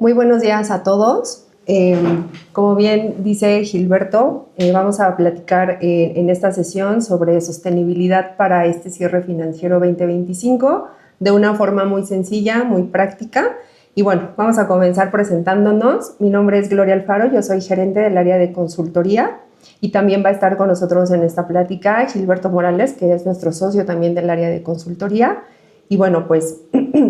Muy buenos días a todos. Como bien dice Gilberto, vamos a platicar en esta sesión sobre sostenibilidad para este cierre financiero 2025 de una forma muy sencilla, muy práctica. Y bueno, vamos a comenzar presentándonos. Mi nombre es Gloria Alfaro, yo soy gerente del área de consultoría y también va a estar con nosotros en esta plática Gilberto Morales, que es nuestro socio también del área de consultoría. Y bueno, pues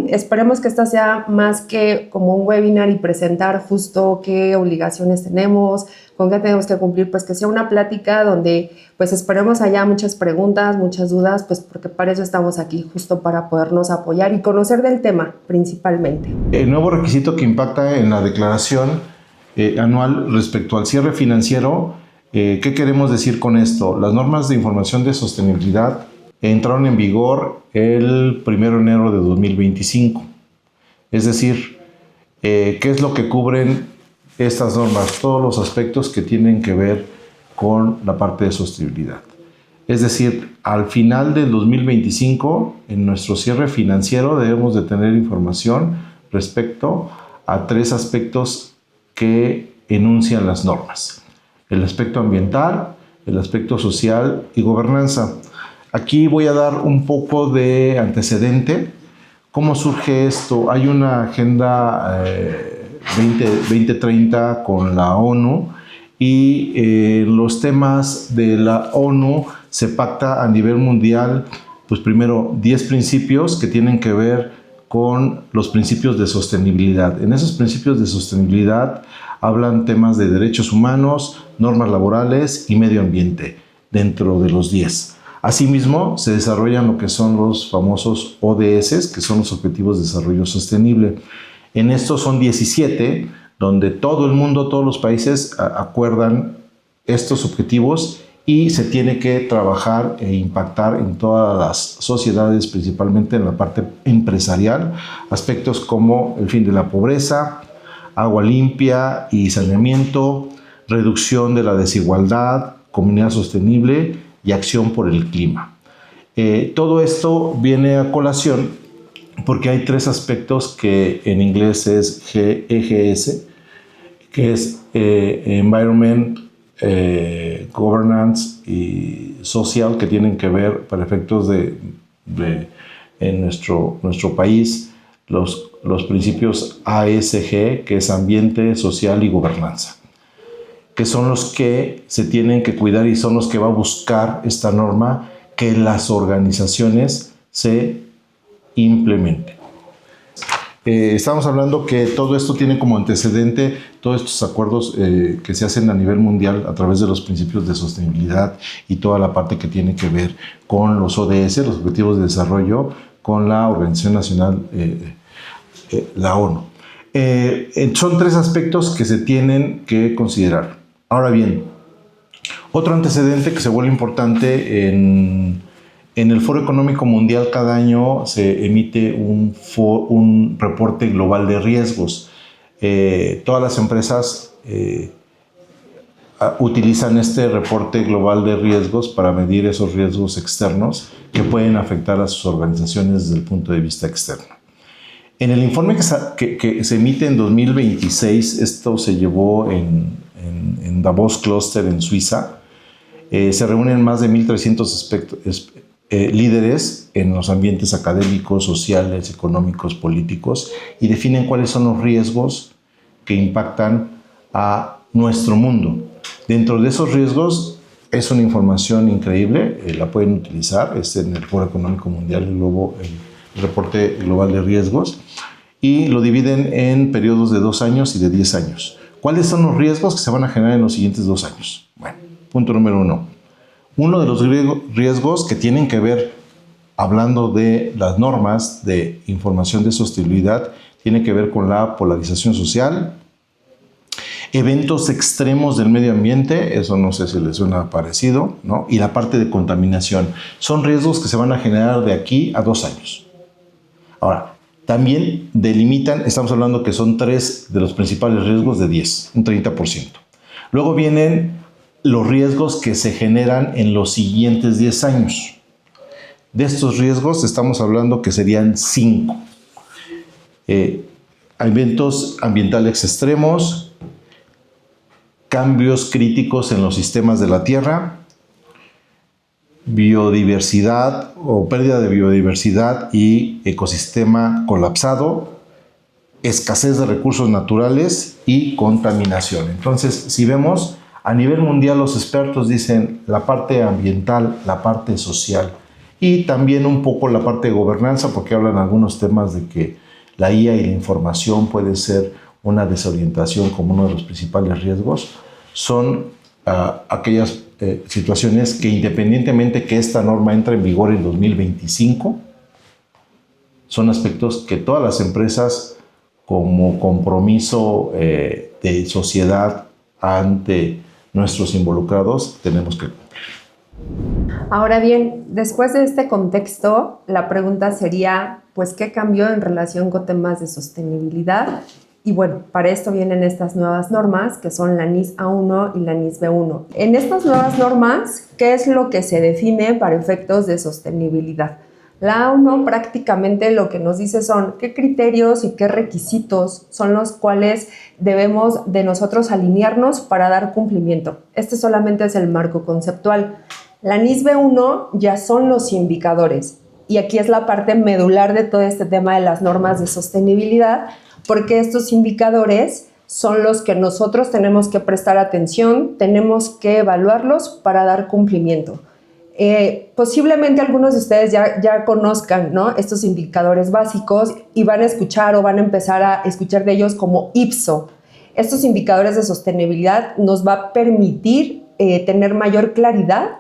esperemos que esta sea más que como un webinar y presentar justo qué obligaciones tenemos, con qué tenemos que cumplir, pues que sea una plática donde pues esperemos haya muchas preguntas, muchas dudas, pues porque para eso estamos aquí, justo para podernos apoyar y conocer del tema principalmente. El nuevo requisito que impacta en la declaración anual respecto al cierre financiero, ¿qué queremos decir con esto? Las normas de información de sostenibilidad entraron en vigor el 1 de enero de 2025. Es decir, ¿qué es lo que cubren estas normas? Todos los aspectos que tienen que ver con la parte de sostenibilidad. Es decir, al final del 2025, en nuestro cierre financiero debemos de tener información respecto a 3 aspectos que enuncian las normas: el aspecto ambiental, el aspecto social y gobernanza. Aquí voy a dar un poco de antecedente. ¿Cómo surge esto? Hay una agenda 2030 con la ONU y los temas de la ONU se pacta a nivel mundial, pues primero 10 principios que tienen que ver con los principios de sostenibilidad. En esos principios de sostenibilidad hablan temas de derechos humanos, normas laborales y medio ambiente dentro de los 10. Asimismo, se desarrollan lo que son los famosos ODS, que son los Objetivos de Desarrollo Sostenible. En estos son 17, donde todo el mundo, todos los países acuerdan estos objetivos y se tiene que trabajar e impactar en todas las sociedades, principalmente en la parte empresarial, aspectos como el fin de la pobreza, agua limpia y saneamiento, reducción de la desigualdad, comunidad sostenible y acción por el clima. Todo esto viene a colación porque hay 3 aspectos que en inglés es EGS, que es Environment, Governance y Social, que tienen que ver para efectos en nuestro país los principios ASG, que es Ambiente, Social y Gobernanza, que son los que se tienen que cuidar y son los que va a buscar esta norma que las organizaciones se implementen. Estamos hablando que todo esto tiene como antecedente todos estos acuerdos que se hacen a nivel mundial a través de los principios de sostenibilidad y toda la parte que tiene que ver con los ODS, los Objetivos de Desarrollo, con la Organización Nacional, la ONU. Son 3 aspectos que se tienen que considerar. Ahora bien, otro antecedente que se vuelve importante en el Foro Económico Mundial, cada año se emite un reporte global de riesgos. Todas las empresas utilizan este reporte global de riesgos para medir esos riesgos externos que pueden afectar a sus organizaciones desde el punto de vista externo. En el informe que se emite en 2026, esto se llevó en Davos Cluster en Suiza, se reúnen más de 1.300 líderes en los ambientes académicos, sociales, económicos, políticos, y definen cuáles son los riesgos que impactan a nuestro mundo. Dentro de esos riesgos es una información increíble, la pueden utilizar, es en el Foro Económico Mundial, el reporte global de riesgos, y lo dividen en periodos de 2 años y de 10 años. ¿Cuáles son los riesgos que se van a generar en los siguientes 2 años? Bueno, punto número 1. Uno de los riesgos que tienen que ver, hablando de las normas de información de sostenibilidad, tiene que ver con la polarización social, eventos extremos del medio ambiente, eso no sé si les suena parecido, ¿no? Y la parte de contaminación. Son riesgos que se van a generar de aquí a 2 años. Ahora, también delimitan, estamos hablando que son 3 de los principales riesgos de 10, un 30%. Luego vienen los riesgos que se generan en los siguientes 10 años. De estos riesgos estamos hablando que serían 5. eventos ambientales extremos, cambios críticos en los sistemas de la Tierra, biodiversidad o pérdida de biodiversidad y ecosistema colapsado, escasez de recursos naturales y contaminación. Entonces, si vemos, a nivel mundial los expertos dicen la parte ambiental, la parte social y también un poco la parte de gobernanza, porque hablan algunos temas de que la IA y la información puede ser una desorientación como uno de los principales riesgos. Son aquellas situaciones que, independientemente que esta norma entre en vigor en 2025, son aspectos que todas las empresas, como compromiso de sociedad ante nuestros involucrados, tenemos que cumplir. Ahora bien, después de este contexto, la pregunta sería, pues, ¿qué cambió en relación con temas de sostenibilidad? Y bueno, para esto vienen estas nuevas normas, que son la NIS A1 y la NIS B1. En estas nuevas normas, ¿qué es lo que se define para efectos de sostenibilidad? La A1 prácticamente lo que nos dice son qué criterios y qué requisitos son los cuales debemos de nosotros alinearnos para dar cumplimiento. Este solamente es el marco conceptual. La NIS B1 ya son los indicadores, y aquí es la parte medular de todo este tema de las normas de sostenibilidad, porque estos indicadores son los que nosotros tenemos que prestar atención, tenemos que evaluarlos para dar cumplimiento. Posiblemente algunos de ustedes ya conozcan, ¿no?, estos indicadores básicos y van a escuchar o van a empezar a escuchar de ellos como IPSO. Estos indicadores de sostenibilidad nos va a permitir tener mayor claridad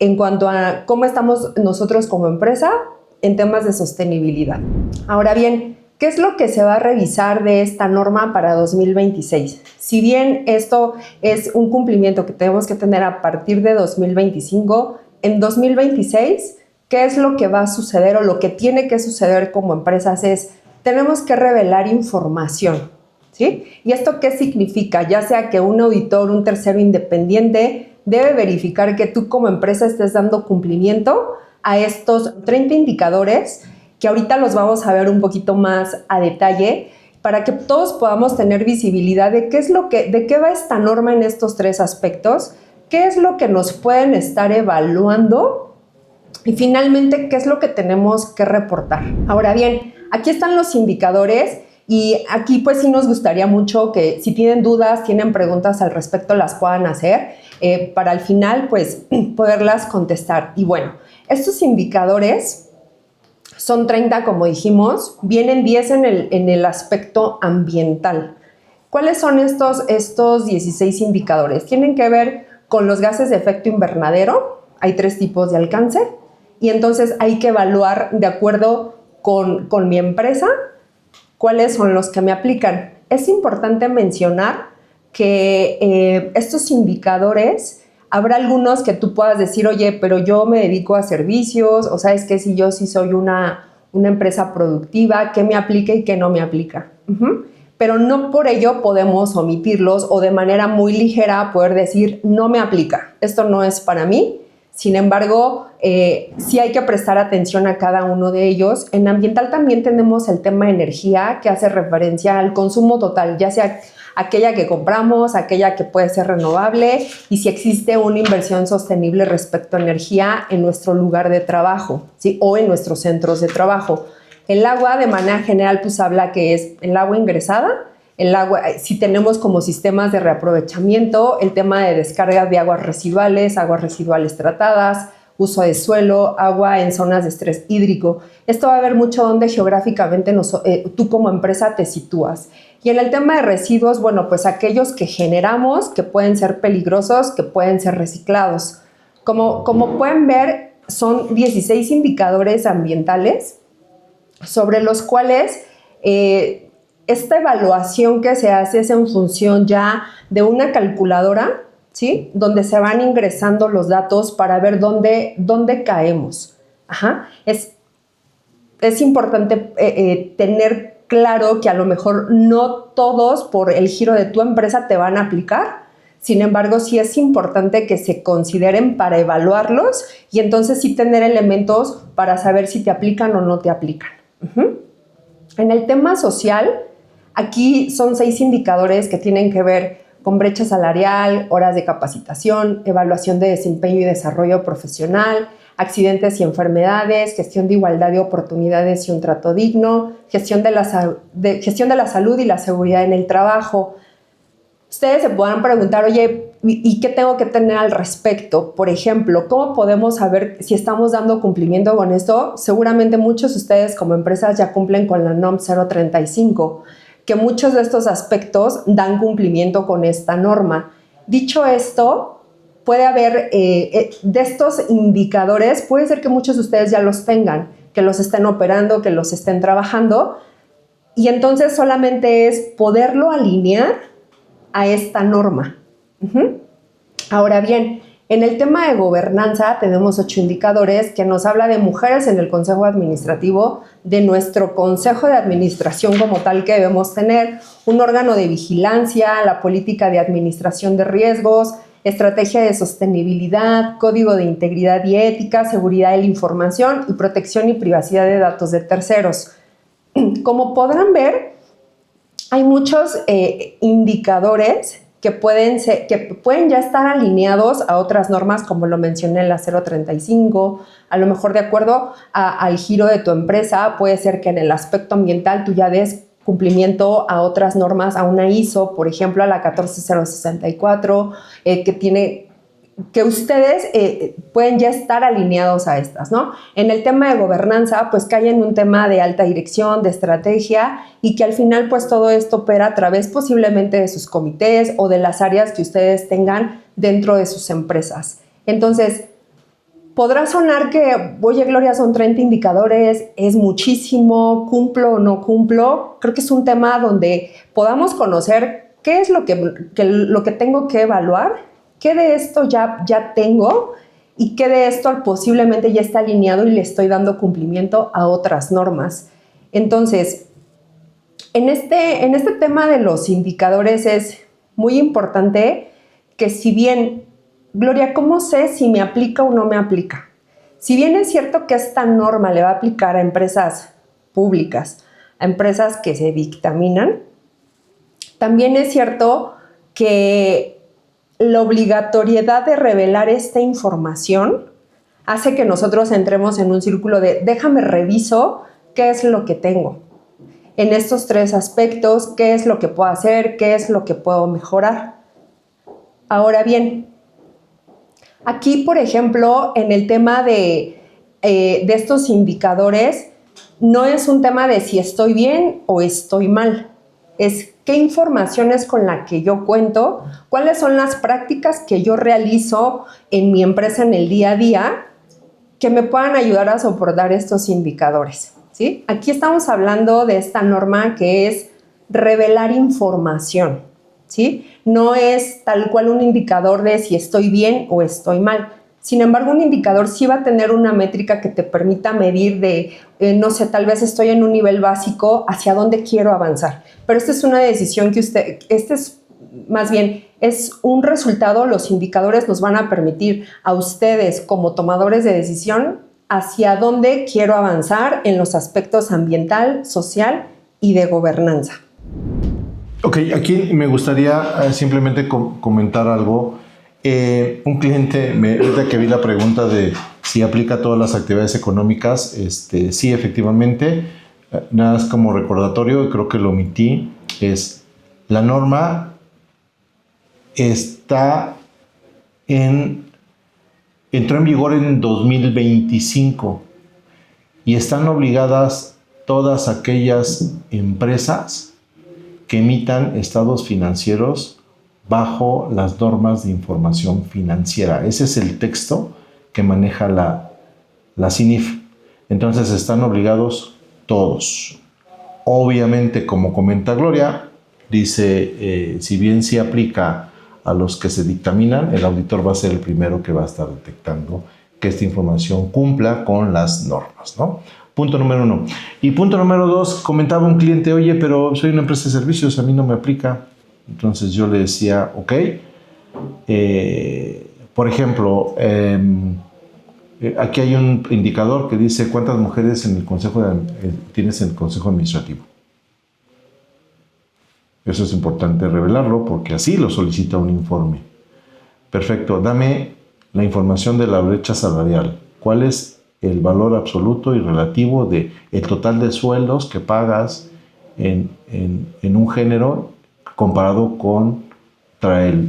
en cuanto a cómo estamos nosotros como empresa en temas de sostenibilidad. Ahora bien, ¿qué es lo que se va a revisar de esta norma para 2026? Si bien esto es un cumplimiento que tenemos que tener a partir de 2025, en 2026, ¿qué es lo que va a suceder o lo que tiene que suceder como empresas? Tenemos que revelar información, ¿sí? ¿Y esto qué significa? Ya sea que un auditor, un tercero independiente, debe verificar que tú como empresa estés dando cumplimiento a estos 30 indicadores, que ahorita los vamos a ver un poquito más a detalle, para que todos podamos tener visibilidad de qué va esta norma en estos tres aspectos, qué es lo que nos pueden estar evaluando y finalmente qué es lo que tenemos que reportar. Ahora bien, aquí están los indicadores y aquí pues sí nos gustaría mucho que si tienen dudas, tienen preguntas al respecto, las puedan hacer para al final pues poderlas contestar. Y bueno, estos indicadores son 30, como dijimos, vienen 10 en el aspecto ambiental. ¿Cuáles son estos 16 indicadores? Tienen que ver con los gases de efecto invernadero. Hay 3 tipos de alcance y entonces hay que evaluar de acuerdo con mi empresa cuáles son los que me aplican. Es importante mencionar que estos indicadores, habrá algunos que tú puedas decir, oye, pero yo me dedico a servicios, o sabes que si yo sí soy una empresa productiva, ¿qué me aplica y qué no me aplica? Pero no por ello podemos omitirlos o de manera muy ligera poder decir, no me aplica, esto no es para mí. Sin embargo, sí hay que prestar atención a cada uno de ellos. En ambiental también tenemos el tema de energía, que hace referencia al consumo total, ya sea aquella que compramos, aquella que puede ser renovable, y si existe una inversión sostenible respecto a energía en nuestro lugar de trabajo, ¿sí?, o en nuestros centros de trabajo. El agua, de manera general, pues habla que es el agua ingresada, el agua, si tenemos como sistemas de reaprovechamiento, el tema de descarga de aguas residuales tratadas, uso de suelo, agua en zonas de estrés hídrico. Esto va a ver mucho dónde geográficamente tú como empresa te sitúas. Y en el tema de residuos, bueno, pues aquellos que generamos, que pueden ser peligrosos, que pueden ser reciclados. Como pueden ver, son 16 indicadores ambientales sobre los cuales esta evaluación que se hace es en función ya de una calculadora, ¿sí?, donde se van ingresando los datos para ver dónde caemos. Es importante tener claro que a lo mejor no todos por el giro de tu empresa te van a aplicar. Sin embargo, sí es importante que se consideren para evaluarlos y entonces sí tener elementos para saber si te aplican o no te aplican. En el tema social, Aquí son 6 indicadores que tienen que ver con brecha salarial, horas de capacitación, evaluación de desempeño y desarrollo profesional, accidentes y enfermedades, gestión de igualdad de oportunidades y un trato digno, gestión de la salud y la seguridad en el trabajo. Ustedes se podrán preguntar, oye, ¿y qué tengo que tener al respecto? Por ejemplo, ¿cómo podemos saber si estamos dando cumplimiento con esto? Seguramente muchos de ustedes como empresas ya cumplen con la NOM 035, que muchos de estos aspectos dan cumplimiento con esta norma. Dicho esto, puede haber, de estos indicadores, puede ser que muchos de ustedes ya los tengan, que los estén operando, que los estén trabajando, y entonces solamente es poderlo alinear a esta norma. Ahora bien, en el tema de gobernanza tenemos 8 indicadores que nos habla de mujeres en el Consejo Administrativo, de nuestro Consejo de Administración como tal que debemos tener, un órgano de vigilancia, la política de administración de riesgos, estrategia de sostenibilidad, código de integridad y ética, seguridad de la información y protección y privacidad de datos de terceros. Como podrán ver, hay muchos indicadores que pueden ya estar alineados a otras normas, como lo mencioné en la 035, a lo mejor de acuerdo al giro de tu empresa, puede ser que en el aspecto ambiental tú ya des cumplimiento a otras normas, a una ISO, por ejemplo, a la 14064, que ustedes pueden ya estar alineados a estas, ¿no? En el tema de gobernanza, pues que haya en un tema de alta dirección, de estrategia, y que al final pues todo esto opera a través posiblemente de sus comités o de las áreas que ustedes tengan dentro de sus empresas. Entonces, podrá sonar que, oye Gloria, son 30 indicadores, es muchísimo, ¿cumplo o no cumplo? Creo que es un tema donde podamos conocer qué es lo que tengo que evaluar, qué de esto ya tengo y qué de esto posiblemente ya está alineado y le estoy dando cumplimiento a otras normas. Entonces, en este tema de los indicadores es muy importante que si bien, Gloria, ¿cómo sé si me aplica o no me aplica? Si bien es cierto que esta norma le va a aplicar a empresas públicas, a empresas que se dictaminan, también es cierto que la obligatoriedad de revelar esta información hace que nosotros entremos en un círculo de déjame reviso qué es lo que tengo. En estos 3 aspectos, qué es lo que puedo hacer, qué es lo que puedo mejorar. Ahora bien, aquí, por ejemplo, en el tema de estos indicadores, no es un tema de si estoy bien o estoy mal. Es qué información es con la que yo cuento, cuáles son las prácticas que yo realizo en mi empresa en el día a día que me puedan ayudar a soportar estos indicadores, ¿sí? Aquí estamos hablando de esta norma que es revelar información, ¿sí? No es tal cual un indicador de si estoy bien o estoy mal. Sin embargo, un indicador sí va a tener una métrica que te permita medir de, no sé, tal vez estoy en un nivel básico, hacia dónde quiero avanzar. Pero esta es una decisión que es un resultado, los indicadores nos van a permitir a ustedes como tomadores de decisión hacia dónde quiero avanzar en los aspectos ambiental, social y de gobernanza. Ok, aquí me gustaría simplemente comentar algo. Un cliente, ahorita que vi la pregunta de si aplica a todas las actividades económicas, sí, efectivamente, nada más como recordatorio, creo que lo omití, es la norma entró en vigor en 2025 y están obligadas todas aquellas empresas que emitan estados financieros bajo las normas de información financiera. Ese es el texto que maneja la CINIF. Entonces están obligados todos. Obviamente, como comenta Gloria, dice, si bien sí aplica a los que se dictaminan, el auditor va a ser el primero que va a estar detectando que esta información cumpla con las normas, ¿no? Punto número 1. Y punto número 2, comentaba un cliente, oye, pero soy una empresa de servicios, a mí no me aplica. Entonces yo le decía, ok, por ejemplo, aquí hay un indicador que dice cuántas mujeres en el consejo tienes en el consejo administrativo. Eso es importante revelarlo porque así lo solicita un informe. Perfecto, dame la información de la brecha salarial. ¿Cuál es el valor absoluto y relativo de el total de sueldos que pagas en un género comparado contra el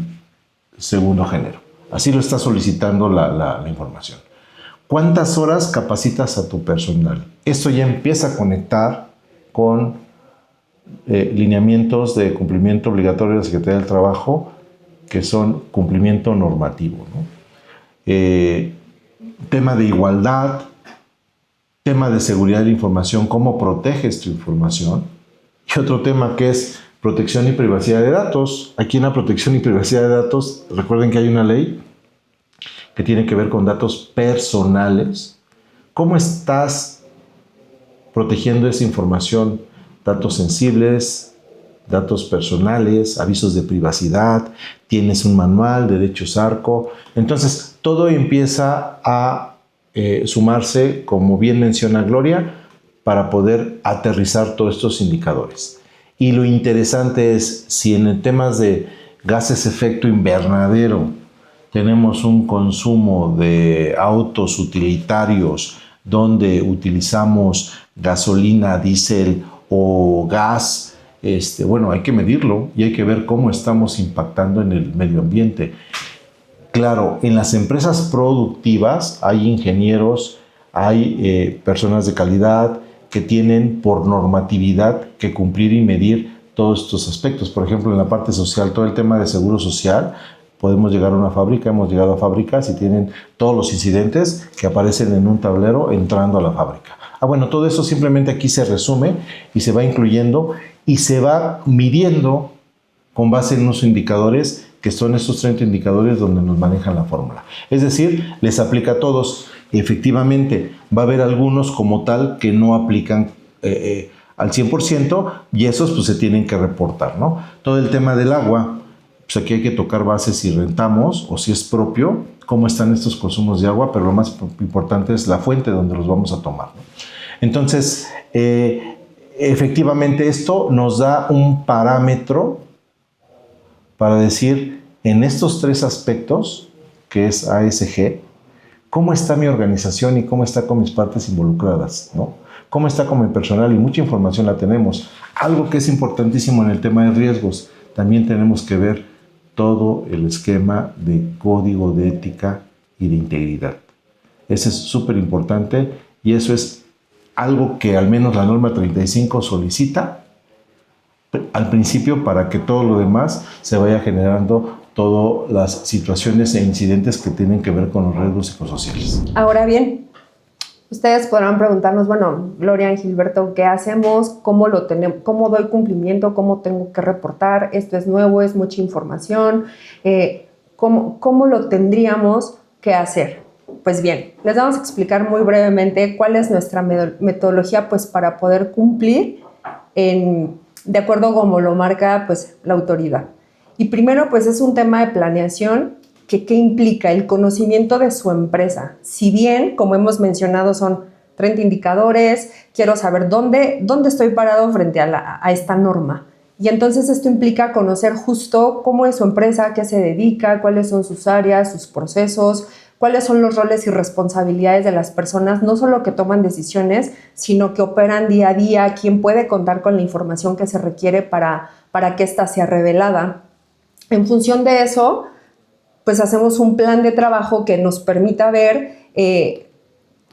segundo género? Así lo está solicitando la información. ¿Cuántas horas capacitas a tu personal? Esto ya empieza a conectar con lineamientos de cumplimiento obligatorio de la Secretaría del Trabajo, que son cumplimiento normativo, ¿no? Tema de igualdad, tema de seguridad de la información, cómo proteges tu información, y otro tema que es protección y privacidad de datos. Aquí en la protección y privacidad de datos, recuerden que hay una ley que tiene que ver con datos personales. ¿Cómo estás protegiendo esa información? Datos sensibles, datos personales, avisos de privacidad, tienes un manual, derechos ARCO. Entonces, todo empieza a sumarse, como bien menciona Gloria, para poder aterrizar todos estos indicadores. Y lo interesante es, si en temas de gases efecto invernadero tenemos un consumo de autos utilitarios donde utilizamos gasolina, diésel o gas, bueno, hay que medirlo y hay que ver cómo estamos impactando en el medio ambiente. Claro, en las empresas productivas hay ingenieros, hay personas de calidad que tienen por normatividad que cumplir y medir todos estos aspectos. Por ejemplo, en la parte social, todo el tema de seguro social, podemos llegar a una fábrica, hemos llegado a fábricas y tienen todos los incidentes que aparecen en un tablero entrando a la fábrica. Bueno, todo eso simplemente aquí se resume y se va incluyendo y se va midiendo con base en unos indicadores que son estos 30 indicadores donde nos manejan la fórmula. Es decir, les aplica a todos. Efectivamente, va a haber algunos como tal que no aplican al 100% y esos pues se tienen que reportar, ¿no? Todo el tema del agua, pues aquí hay que tocar bases si rentamos o si es propio, cómo están estos consumos de agua, pero lo más importante es la fuente donde los vamos a tomar, ¿no? Entonces, efectivamente esto nos da un parámetro para decir, en estos tres aspectos, que es ASG, cómo está mi organización y cómo está con mis partes involucradas, ¿no? Cómo está con mi personal, y mucha información la tenemos. Algo que es importantísimo en el tema de riesgos, también tenemos que ver todo el esquema de código de ética y de integridad. Ese es súper importante y eso es algo que al menos la norma 35 solicita al principio para que todo lo demás se vaya generando todas las situaciones e incidentes que tienen que ver con los riesgos psicosociales. Ahora bien, ustedes podrán preguntarnos, bueno, Gloria y Gilberto, ¿qué hacemos? ¿Cómo lo tenemos? ¿Cómo doy cumplimiento? ¿Cómo tengo que reportar? ¿Esto es nuevo? ¿Es mucha información? ¿Cómo lo tendríamos que hacer? Pues bien, les vamos a explicar muy brevemente cuál es nuestra metodología pues, para poder cumplir de acuerdo como lo marca pues, la autoridad. Y primero pues es un tema de planeación que implica el conocimiento de su empresa. Si bien, como hemos mencionado, son 30 indicadores, quiero saber dónde estoy parado frente a esta norma. Y entonces esto implica conocer justo cómo es su empresa, a qué se dedica, cuáles son sus áreas, sus procesos, cuáles son los roles y responsabilidades de las personas, no solo que toman decisiones, sino que operan día a día, quién puede contar con la información que se requiere para que ésta sea revelada. En función de eso, pues hacemos un plan de trabajo que nos permita ver,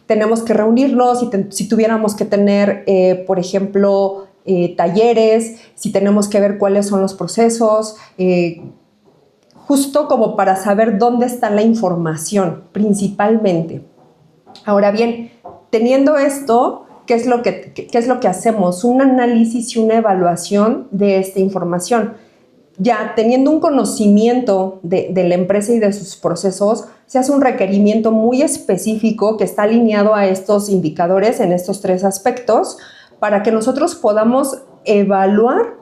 tenemos que reunirnos, si tuviéramos que tener, por ejemplo, talleres, si tenemos que ver cuáles son los procesos, justo como para saber dónde está la información, principalmente. Ahora bien, teniendo esto, ¿qué es lo que hacemos? Un análisis y una evaluación de esta información. Ya teniendo un conocimiento de la empresa y de sus procesos, se hace un requerimiento muy específico que está alineado a estos indicadores en estos tres aspectos para que nosotros podamos evaluar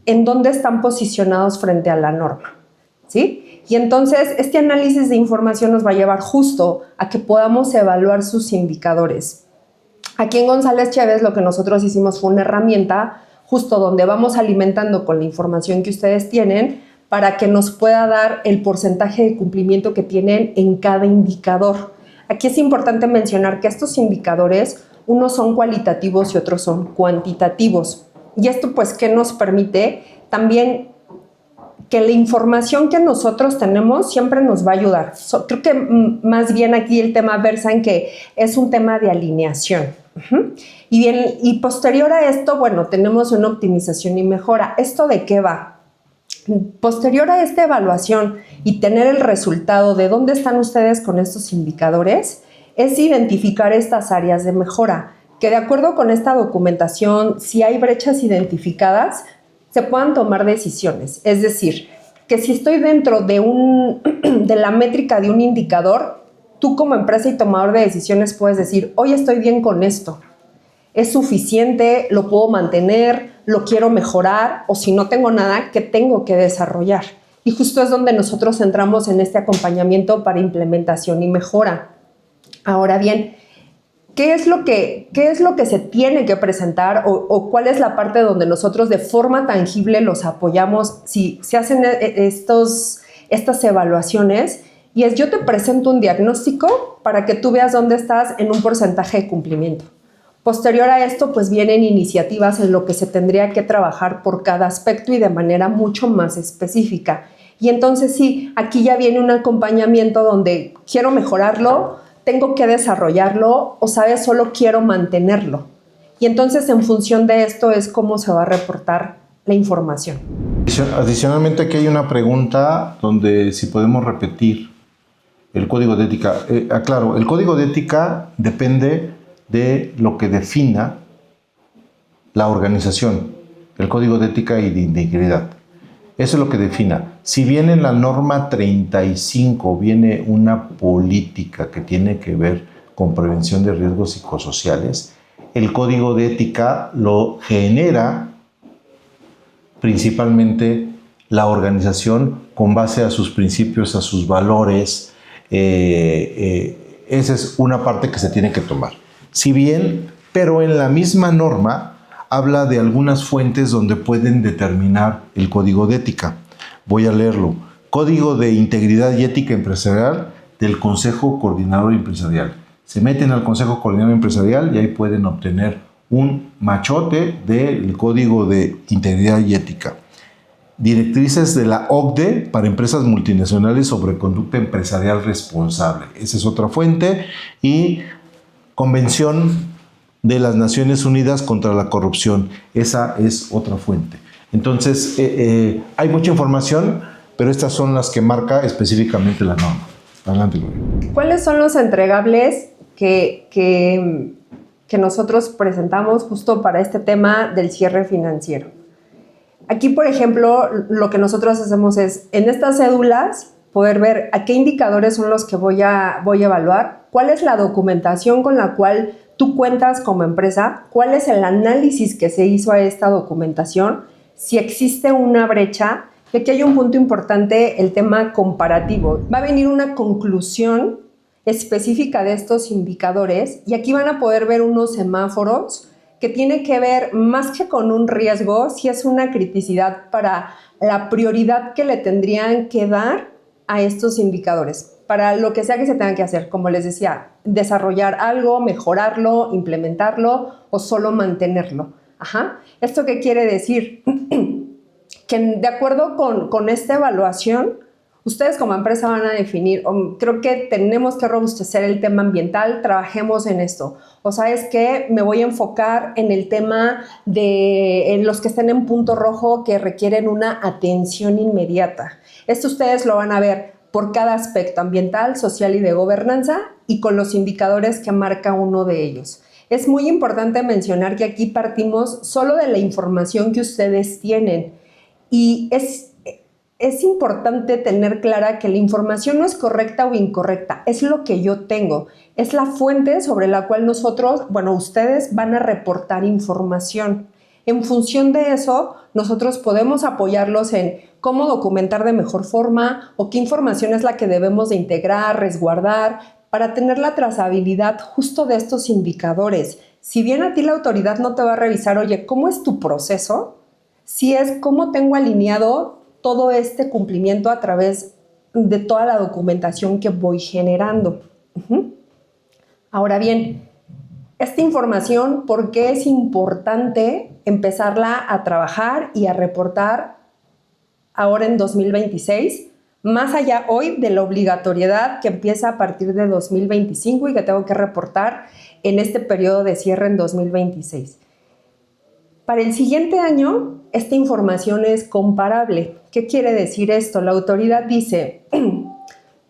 en dónde están posicionados frente a la norma, ¿sí? Y entonces este análisis de información nos va a llevar justo a que podamos evaluar sus indicadores. Aquí en González Chévez lo que nosotros hicimos fue una herramienta justo donde vamos alimentando con la información que ustedes tienen para que nos pueda dar el porcentaje de cumplimiento que tienen en cada indicador. Aquí es importante mencionar que estos indicadores, unos son cualitativos y otros son cuantitativos. Y esto, pues, ¿qué nos permite? También que la información que nosotros tenemos siempre nos va a ayudar. Creo que más bien aquí el tema versa en que es un tema de alineación. Y posterior a esto, bueno, tenemos una optimización y mejora. ¿Esto de qué va? Posterior a esta evaluación y tener el resultado de dónde están ustedes con estos indicadores, es identificar estas áreas de mejora, que de acuerdo con esta documentación, si hay brechas identificadas, se puedan tomar decisiones. Es decir, que si estoy dentro de la métrica de un indicador, tú como empresa y tomador de decisiones puedes decir, hoy estoy bien con esto, es suficiente, lo puedo mantener, lo quiero mejorar, o si no tengo nada, ¿qué tengo que desarrollar? Y justo es donde nosotros entramos en este acompañamiento para implementación y mejora. Ahora bien, ¿qué es lo que se tiene que presentar o cuál es la parte donde nosotros de forma tangible los apoyamos si se hacen estas evaluaciones? Y es, yo te presento un diagnóstico para que tú veas dónde estás en un porcentaje de cumplimiento. Posterior a esto, pues vienen iniciativas en lo que se tendría que trabajar por cada aspecto y de manera mucho más específica. Y entonces sí, aquí ya viene un acompañamiento donde quiero mejorarlo, tengo que desarrollarlo o, ¿sabes?, solo quiero mantenerlo. Y entonces en función de esto es cómo se va a reportar la información. Adicionalmente, aquí hay una pregunta donde si podemos repetir el código de ética. Aclaro, el código de ética depende de lo que defina la organización, el código de ética y de integridad. Eso es lo que defina. Si bien en la norma 35 viene una política que tiene que ver con prevención de riesgos psicosociales, el código de ética lo genera principalmente la organización con base a sus principios, a sus valores. Esa es una parte que se tiene que tomar. Si bien, pero en la misma norma habla de algunas fuentes donde pueden determinar el código de ética. Voy a leerlo. Código de Integridad y Ética Empresarial del Consejo Coordinador Empresarial. Se meten al Consejo Coordinador Empresarial y ahí pueden obtener un machote del Código de Integridad y Ética. Directrices de la OCDE para empresas multinacionales sobre conducta empresarial responsable. Esa es otra fuente. Y Convención de las Naciones Unidas contra la Corrupción. Esa es otra fuente. Entonces, hay mucha información, pero estas son las que marca específicamente la norma. Adelante, Gloria. ¿Cuáles son los entregables que nosotros presentamos justo para este tema del cierre financiero? Aquí, por ejemplo, lo que nosotros hacemos es, en estas cédulas, poder ver a qué indicadores son los que voy a evaluar, cuál es la documentación con la cual tú cuentas como empresa, cuál es el análisis que se hizo a esta documentación, si existe una brecha. Y aquí hay un punto importante, el tema comparativo. Va a venir una conclusión específica de estos indicadores y aquí van a poder ver unos semáforos que tienen que ver más que con un riesgo, si es una criticidad para la prioridad que le tendrían que dar a estos indicadores, para lo que sea que se tenga que hacer, como les decía, desarrollar algo, mejorarlo, implementarlo o solo mantenerlo. ¿Esto qué quiere decir? Que de acuerdo con esta evaluación, ustedes como empresa van a definir, creo que tenemos que robustecer el tema ambiental, trabajemos en esto. O sabes que me voy a enfocar en el tema de los que estén en punto rojo que requieren una atención inmediata. Esto ustedes lo van a ver por cada aspecto ambiental, social y de gobernanza y con los indicadores que marca uno de ellos. Es muy importante mencionar que aquí partimos solo de la información que ustedes tienen y es importante tener clara que la información no es correcta o incorrecta, es lo que yo tengo, es la fuente sobre la cual ustedes van a reportar información. En función de eso, nosotros podemos apoyarlos en cómo documentar de mejor forma o qué información es la que debemos de integrar, resguardar, para tener la trazabilidad justo de estos indicadores. Si bien a ti la autoridad no te va a revisar, oye, ¿cómo es tu proceso? Si es cómo tengo alineado todo este cumplimiento a través de toda la documentación que voy generando. Ahora bien, esta información, ¿por qué es importante empezarla a trabajar y a reportar ahora en 2026? Más allá hoy de la obligatoriedad que empieza a partir de 2025 y que tengo que reportar en este periodo de cierre en 2026. Para el siguiente año, esta información es comparable. ¿Qué quiere decir esto? La autoridad dice,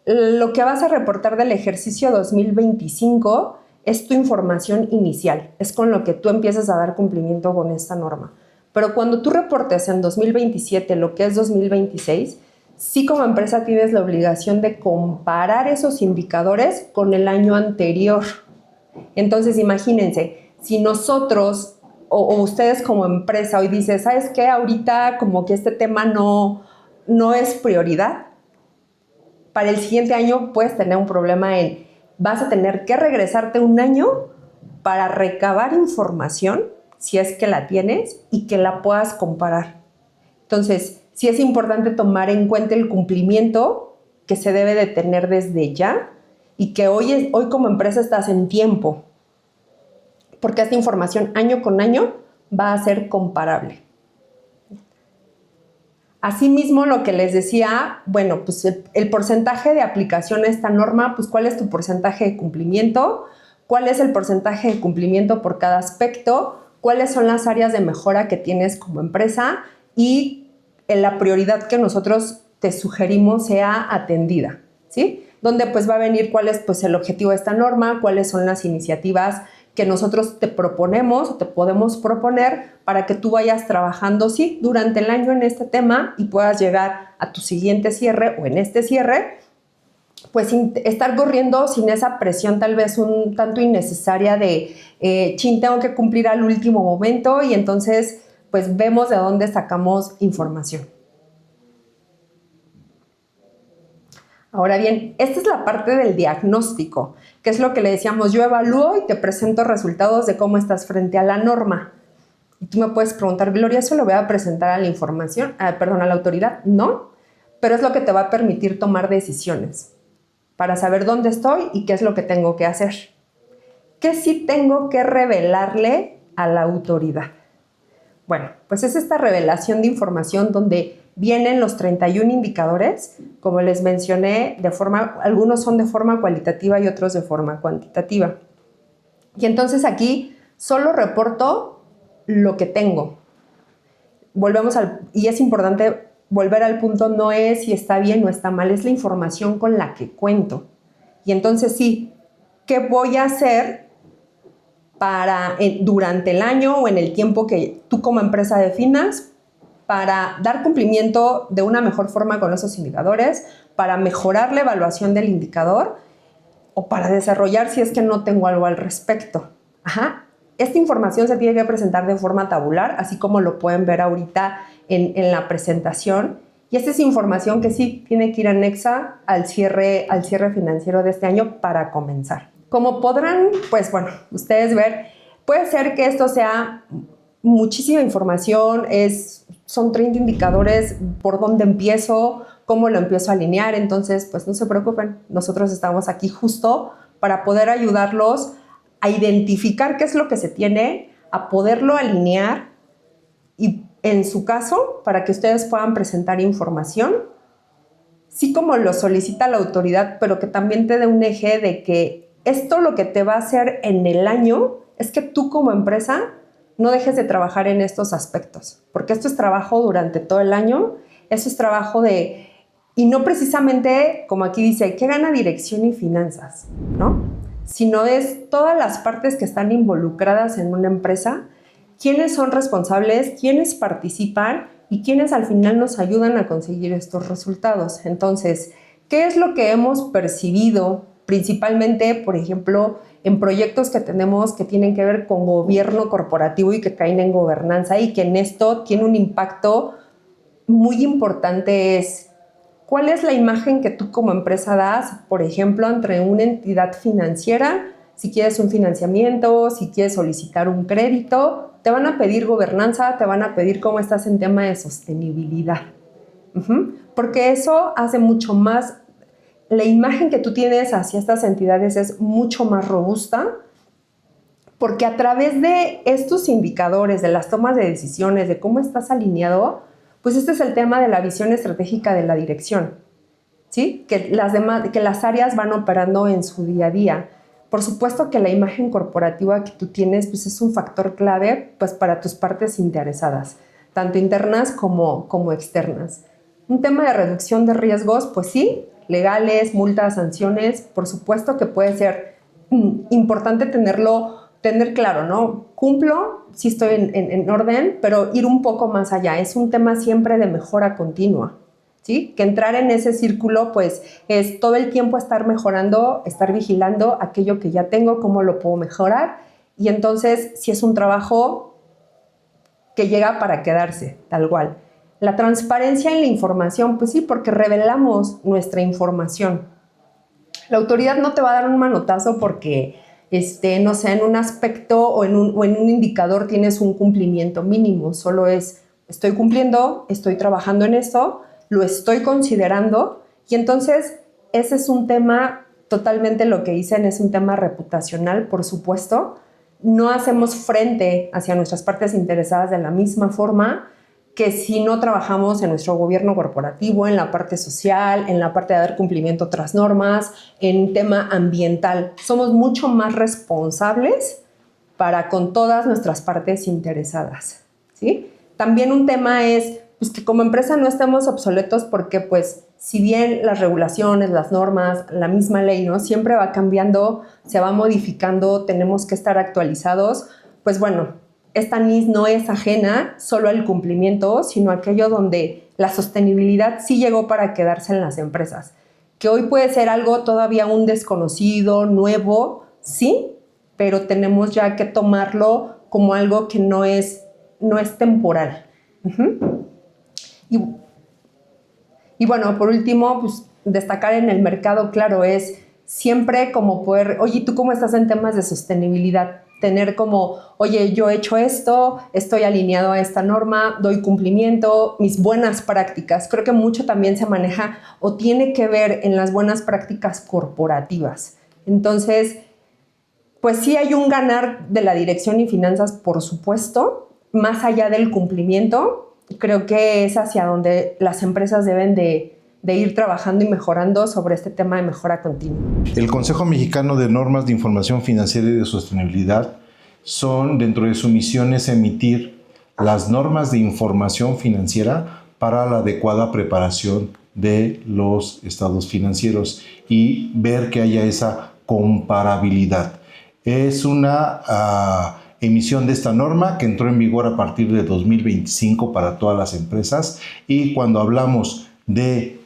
lo que vas a reportar del ejercicio 2025 es tu información inicial, es con lo que tú empiezas a dar cumplimiento con esta norma. Pero cuando tú reportes en 2027 lo que es 2026, sí como empresa tienes la obligación de comparar esos indicadores con el año anterior. Entonces imagínense, si nosotros o ustedes como empresa hoy dicen, ¿sabes qué? Ahorita como que este tema no es prioridad. Para el siguiente año puedes tener un problema vas a tener que regresarte un año para recabar información, si es que la tienes, y que la puedas comparar. Entonces, sí es importante tomar en cuenta el cumplimiento que se debe de tener desde ya y que hoy como empresa estás en tiempo, porque esta información año con año va a ser comparable. Asimismo, lo que les decía, bueno, pues el porcentaje de aplicación a esta norma, pues cuál es tu porcentaje de cumplimiento, cuál es el porcentaje de cumplimiento por cada aspecto, cuáles son las áreas de mejora que tienes como empresa y la prioridad que nosotros te sugerimos sea atendida, ¿sí? Donde pues va a venir cuál es pues el objetivo de esta norma, cuáles son las iniciativas que nosotros te proponemos o te podemos proponer para que tú vayas trabajando, sí, durante el año en este tema y puedas llegar a tu siguiente cierre o en este cierre, pues sin estar corriendo sin esa presión tal vez un tanto innecesaria de, tengo que cumplir al último momento y entonces pues vemos de dónde sacamos información. Ahora bien, esta es la parte del diagnóstico, que es lo que le decíamos, yo evalúo y te presento resultados de cómo estás frente a la norma. Y tú me puedes preguntar, Gloria, ¿eso lo voy a presentar a la a la autoridad? No, pero es lo que te va a permitir tomar decisiones para saber dónde estoy y qué es lo que tengo que hacer. ¿Qué sí tengo que revelarle a la autoridad? Bueno, pues es esta revelación de información donde vienen los 31 indicadores, como les mencioné, algunos son de forma cualitativa y otros de forma cuantitativa. Y entonces aquí solo reporto lo que tengo. Y es importante volver al punto, no es si está bien o está mal, es la información con la que cuento. Y entonces sí, ¿qué voy a hacer durante el año o en el tiempo que tú como empresa definas para dar cumplimiento de una mejor forma con esos indicadores, para mejorar la evaluación del indicador o para desarrollar si es que no tengo algo al respecto? Esta información se tiene que presentar de forma tabular, así como lo pueden ver ahorita en la presentación. Y esta es información que sí tiene que ir anexa al cierre financiero de este año para comenzar. Como podrán, pues bueno, ustedes ver, puede ser que esto sea muchísima información, son 30 indicadores, por dónde empiezo, cómo lo empiezo a alinear, entonces pues no se preocupen, nosotros estamos aquí justo para poder ayudarlos a identificar qué es lo que se tiene, a poderlo alinear y en su caso, para que ustedes puedan presentar información, sí como lo solicita la autoridad, pero que también te dé un eje de que esto lo que te va a hacer en el año es que tú como empresa no dejes de trabajar en estos aspectos, porque esto es trabajo durante todo el año, eso es trabajo y no precisamente, como aquí dice, ¿qué gana dirección y finanzas? ¿No? Sino es todas las partes que están involucradas en una empresa, quiénes son responsables, quiénes participan y quiénes al final nos ayudan a conseguir estos resultados. Entonces, ¿qué es lo que hemos percibido principalmente, por ejemplo, en proyectos que tenemos que tienen que ver con gobierno corporativo y que caen en gobernanza y que en esto tiene un impacto muy importante? ¿Cuál es la imagen que tú como empresa das, por ejemplo, entre una entidad financiera? Si quieres un financiamiento, si quieres solicitar un crédito, te van a pedir gobernanza, te van a pedir cómo estás en tema de sostenibilidad. Porque eso hace mucho más, la imagen que tú tienes hacia estas entidades es mucho más robusta, porque a través de estos indicadores, de las tomas de decisiones, de cómo estás alineado, pues este es el tema de la visión estratégica de la dirección, ¿sí? Que las áreas van operando en su día a día. Por supuesto que la imagen corporativa que tú tienes pues es un factor clave pues, para tus partes interesadas, tanto internas como externas. Un tema de reducción de riesgos, pues sí, legales, multas, sanciones, por supuesto que puede ser importante tener claro, ¿no? Cumplo, sí estoy en orden, pero ir un poco más allá. Es un tema siempre de mejora continua, ¿sí? Que entrar en ese círculo, pues, es todo el tiempo estar mejorando, estar vigilando aquello que ya tengo, cómo lo puedo mejorar. Y entonces, si es un trabajo que llega para quedarse, tal cual. La transparencia en la información, pues sí, porque revelamos nuestra información. La autoridad no te va a dar un manotazo porque no sé, en un aspecto o en un indicador tienes un cumplimiento mínimo, solo es, estoy cumpliendo, estoy trabajando en eso, lo estoy considerando, y entonces ese es un tema, totalmente lo que dicen, es un tema reputacional, por supuesto. No hacemos frente hacia nuestras partes interesadas de la misma forma que si no trabajamos en nuestro gobierno corporativo, en la parte social, en la parte de dar cumplimiento a otras normas, en tema ambiental. Somos mucho más responsables para con todas nuestras partes interesadas, ¿sí? También un tema es pues, que como empresa no estemos obsoletos porque, pues, si bien las regulaciones, las normas, la misma ley, ¿no? Siempre va cambiando, se va modificando, tenemos que estar actualizados, pues bueno, esta NIS no es ajena solo al cumplimiento, sino aquello donde la sostenibilidad sí llegó para quedarse en las empresas. Que hoy puede ser algo todavía un desconocido, nuevo, sí, pero tenemos ya que tomarlo como algo que no es temporal. Y bueno, por último, pues destacar en el mercado, claro, es siempre como poder, oye, ¿tú cómo estás en temas de sostenibilidad? Tener como, oye, yo he hecho esto, estoy alineado a esta norma, doy cumplimiento, mis buenas prácticas. Creo que mucho también se maneja o tiene que ver en las buenas prácticas corporativas. Entonces, pues sí hay un ganar de la dirección y finanzas, por supuesto, más allá del cumplimiento. Creo que es hacia donde las empresas deben de ir trabajando y mejorando sobre este tema de mejora continua. El Consejo Mexicano de Normas de Información Financiera y de Sostenibilidad son, dentro de su misión, es emitir las normas de información financiera para la adecuada preparación de los estados financieros y ver que haya esa comparabilidad. Es una emisión de esta norma que entró en vigor a partir de 2025 para todas las empresas, y cuando hablamos de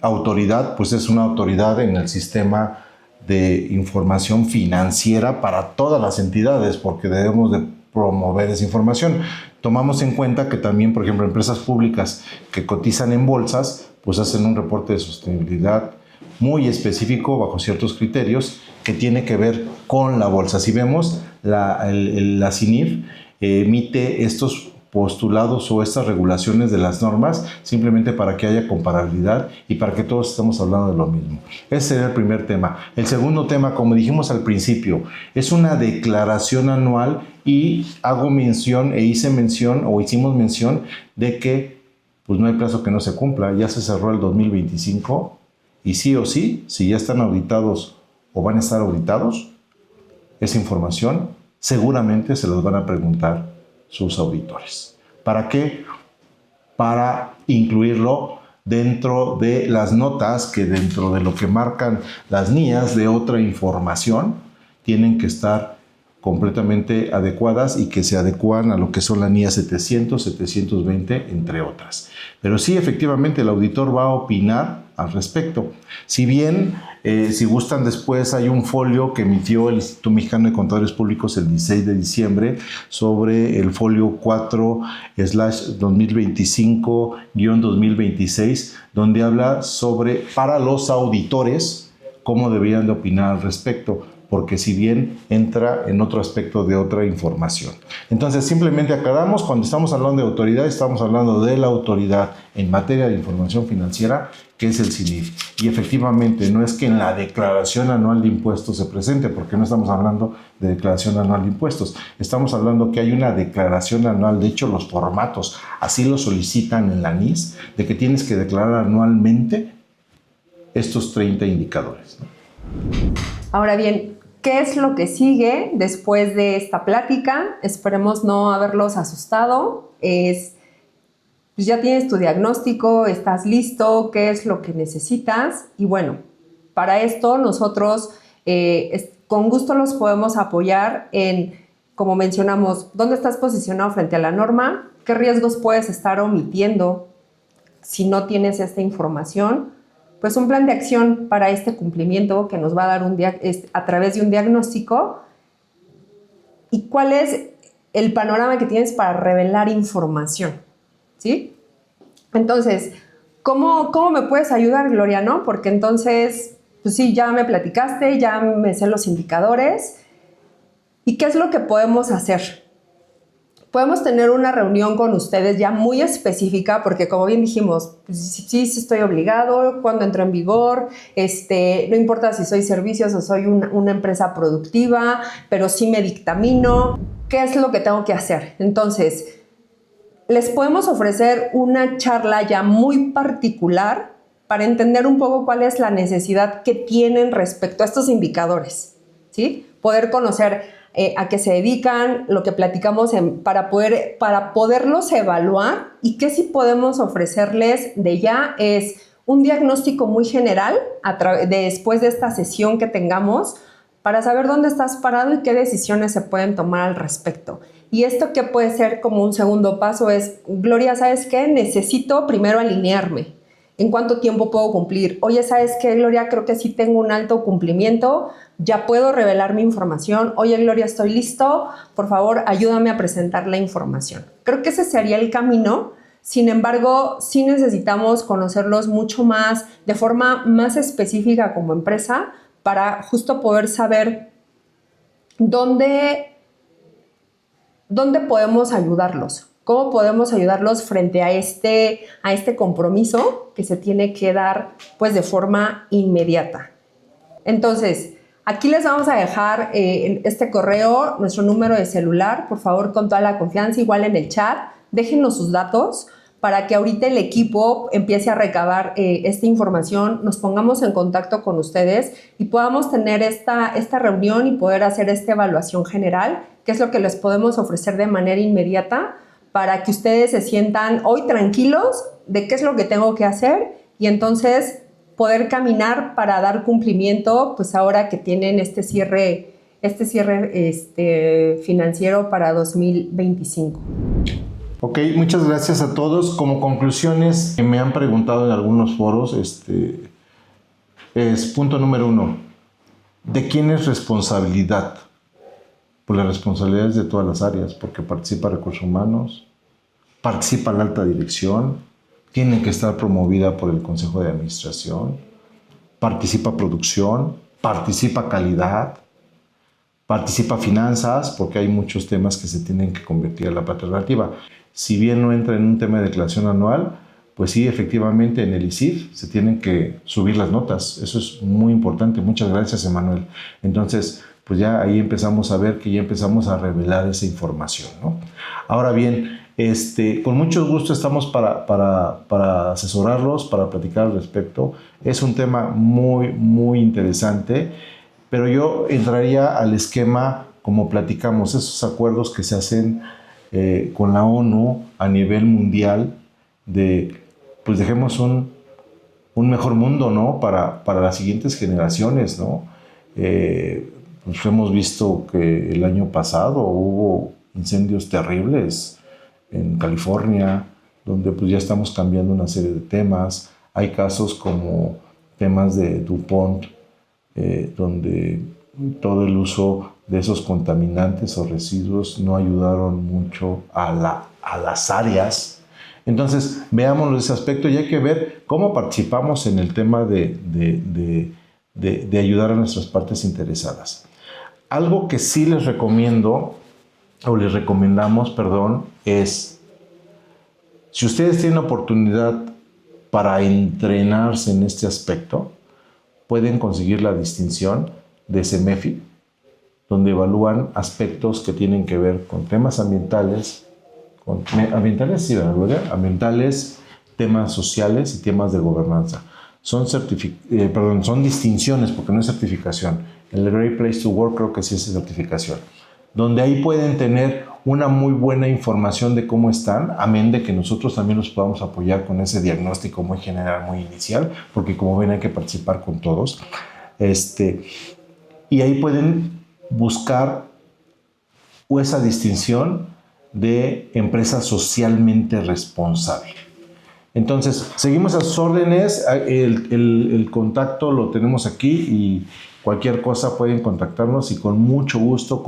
autoridad, pues es una autoridad en el sistema de información financiera para todas las entidades, porque debemos de promover esa información. Tomamos en cuenta que también, por ejemplo, empresas públicas que cotizan en bolsas, pues hacen un reporte de sostenibilidad muy específico bajo ciertos criterios que tiene que ver con la bolsa. Si vemos, la CINIF emite estos postulados o estas regulaciones de las normas simplemente para que haya comparabilidad y para que todos estemos hablando de lo mismo. Ese sería el primer tema. El segundo tema, como dijimos al principio, es una declaración anual, y hago mención hicimos mención de que pues no hay plazo que no se cumpla. Ya se cerró el 2025 y sí o sí, si ya están auditados o van a estar auditados, esa información seguramente se los van a preguntar sus auditores. ¿Para qué? Para incluirlo dentro de las notas que, dentro de lo que marcan las NIAs de otra información, tienen que estar completamente adecuadas y que se adecuan a lo que son la NIA 700, 720, entre otras. Pero sí, efectivamente, el auditor va a opinar al respecto. Si bien, si gustan después, hay un folio que emitió el Instituto Mexicano de Contadores Públicos el 16 de diciembre sobre el folio 4/2025-2026, donde habla sobre, para los auditores, cómo deberían de opinar al respecto, porque si bien entra en otro aspecto de otra información. Entonces, simplemente aclaramos, cuando estamos hablando de autoridad, estamos hablando de la autoridad en materia de información financiera, que es el CINIF. Y efectivamente, no es que en la declaración anual de impuestos se presente, porque no estamos hablando de declaración anual de impuestos. Estamos hablando que hay una declaración anual, de hecho, los formatos así lo solicitan en la NIS, de que tienes que declarar anualmente estos 30 indicadores, ¿no? Ahora bien, ¿qué es lo que sigue después de esta plática? Esperemos no haberlos asustado. Pues ya tienes tu diagnóstico, estás listo, ¿qué es lo que necesitas? Y bueno, para esto nosotros con gusto los podemos apoyar en, como mencionamos, dónde estás posicionado frente a la norma, qué riesgos puedes estar omitiendo si no tienes esta información. Pues un plan de acción para este cumplimiento que nos va a dar a través de un diagnóstico, y cuál es el panorama que tienes para revelar información, ¿sí? Entonces, ¿cómo me puedes ayudar, Gloria, no? Porque entonces, pues sí, ya me platicaste, ya me sé los indicadores. ¿Y qué es lo que podemos hacer? Podemos tener una reunión con ustedes ya muy específica, porque como bien dijimos, pues sí estoy obligado, cuando entro en vigor, no importa si soy servicios o soy una empresa productiva, pero sí me dictamino, ¿qué es lo que tengo que hacer? Entonces, les podemos ofrecer una charla ya muy particular para entender un poco cuál es la necesidad que tienen respecto a estos indicadores, ¿sí? Poder conocer a qué se dedican, lo que platicamos para poderlos evaluar, y qué sí podemos ofrecerles de ya es un diagnóstico muy general después de esta sesión que tengamos, para saber dónde estás parado y qué decisiones se pueden tomar al respecto. Y esto que puede ser como un segundo paso es, Gloria, ¿sabes qué? Necesito primero alinearme. ¿En cuánto tiempo puedo cumplir? Oye, ¿sabes qué, Gloria? Creo que sí tengo un alto cumplimiento. Ya puedo revelar mi información. Oye, Gloria, estoy listo. Por favor, ayúdame a presentar la información. Creo que ese sería el camino. Sin embargo, sí necesitamos conocerlos mucho más, de forma más específica como empresa, para justo poder saber dónde podemos ayudarlos. ¿Cómo podemos ayudarlos frente a este compromiso que se tiene que dar, pues, de forma inmediata? Entonces, aquí les vamos a dejar en este correo nuestro número de celular, por favor, con toda la confianza, igual en el chat, déjenos sus datos para que ahorita el equipo empiece a recabar esta información, nos pongamos en contacto con ustedes y podamos tener esta reunión y poder hacer esta evaluación general, que es lo que les podemos ofrecer de manera inmediata, para que ustedes se sientan hoy tranquilos de qué es lo que tengo que hacer, y entonces poder caminar para dar cumplimiento, pues ahora que tienen este cierre financiero para 2025. Ok, muchas gracias a todos. Como conclusiones, que me han preguntado en algunos foros, es punto número 1. ¿De quién es responsabilidad? Pues la responsabilidad es de todas las áreas, porque participa Recursos Humanos, participa la alta dirección, tiene que estar promovida por el Consejo de Administración, participa producción, participa calidad, participa finanzas, porque hay muchos temas que se tienen que convertir en la parte relativa. Si bien no entra en un tema de declaración anual, pues sí, efectivamente en el ICIF se tienen que subir las notas. Eso es muy importante. Muchas gracias, Emanuel. Entonces, pues ya ahí empezamos a ver que ya empezamos a revelar esa información, ¿no? Ahora bien, con mucho gusto estamos para asesorarlos, para platicar al respecto. Es un tema muy, muy interesante, pero yo entraría al esquema, como platicamos, esos acuerdos que se hacen con la ONU a nivel mundial de, pues dejemos un mejor mundo, ¿no? Para las siguientes generaciones, ¿no? pues hemos visto que el año pasado hubo incendios terribles en California, donde pues ya estamos cambiando una serie de temas. Hay casos como temas de DuPont, donde todo el uso de esos contaminantes o residuos no ayudaron mucho a las áreas. Entonces, veámoslo ese aspecto y hay que ver cómo participamos en el tema de ayudar a nuestras partes interesadas. Algo que sí les recomiendo, o les recomendamos, perdón, es, si ustedes tienen oportunidad para entrenarse en este aspecto, pueden conseguir la distinción de CEMEFI, donde evalúan aspectos que tienen que ver con temas ambientales, ambientales, temas sociales y temas de gobernanza. Son distinciones, porque no es certificación. El Great Place to Work creo que sí es certificación, donde ahí pueden tener una muy buena información de cómo están, amén de que nosotros también los podamos apoyar con ese diagnóstico muy general, muy inicial, porque como ven hay que participar con todos. Y ahí pueden buscar esa distinción de empresa socialmente responsable. Entonces, seguimos a sus órdenes, el contacto lo tenemos aquí y cualquier cosa pueden contactarnos y con mucho gusto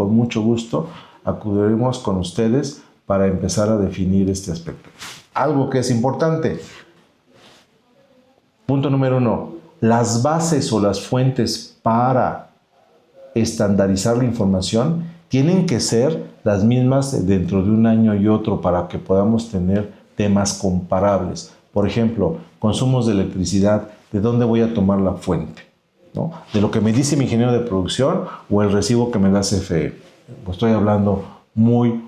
acudiremos con ustedes para empezar a definir este aspecto. Algo que es importante, punto número 1, las bases o las fuentes para estandarizar la información tienen que ser las mismas dentro de un año y otro para que podamos tener temas comparables. Por ejemplo, consumos de electricidad, ¿de dónde voy a tomar la fuente? ¿No? ¿De lo que me dice mi ingeniero de producción o el recibo que me da CFE? Pues estoy hablando muy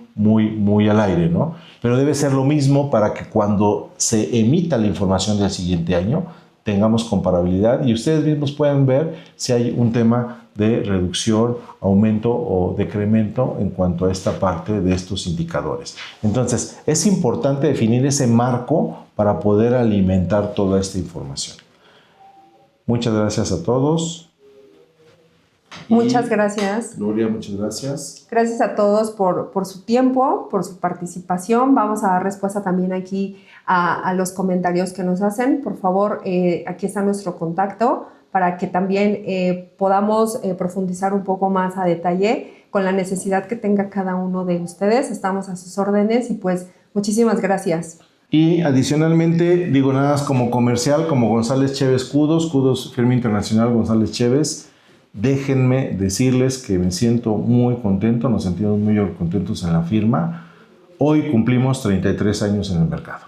al aire, ¿no? Pero debe ser lo mismo para que cuando se emita la información del siguiente año tengamos comparabilidad y ustedes mismos puedan ver si hay un tema de reducción, aumento o decremento en cuanto a esta parte de estos indicadores. Entonces, es importante definir ese marco para poder alimentar toda esta información. Muchas gracias a todos. Muchas gracias. Gloria, muchas gracias. Gracias a todos por su tiempo, por su participación. Vamos a dar respuesta también aquí a los comentarios que nos hacen. Por favor, aquí está nuestro contacto para que también podamos profundizar un poco más a detalle con la necesidad que tenga cada uno de ustedes. Estamos a sus órdenes y pues muchísimas gracias. Y adicionalmente, digo nada más como comercial, como González Chévez Cudos, firma internacional González Chévez, déjenme decirles que me siento muy contento, nos sentimos muy contentos en la firma. Hoy cumplimos 33 años en el mercado.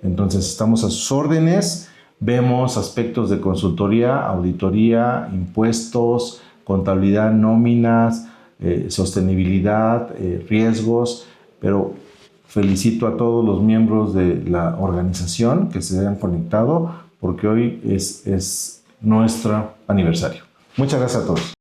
Entonces estamos a sus órdenes, vemos aspectos de consultoría, auditoría, impuestos, contabilidad, nóminas, sostenibilidad, riesgos, pero felicito a todos los miembros de la organización que se hayan conectado porque hoy es nuestro aniversario. Muchas gracias a todos.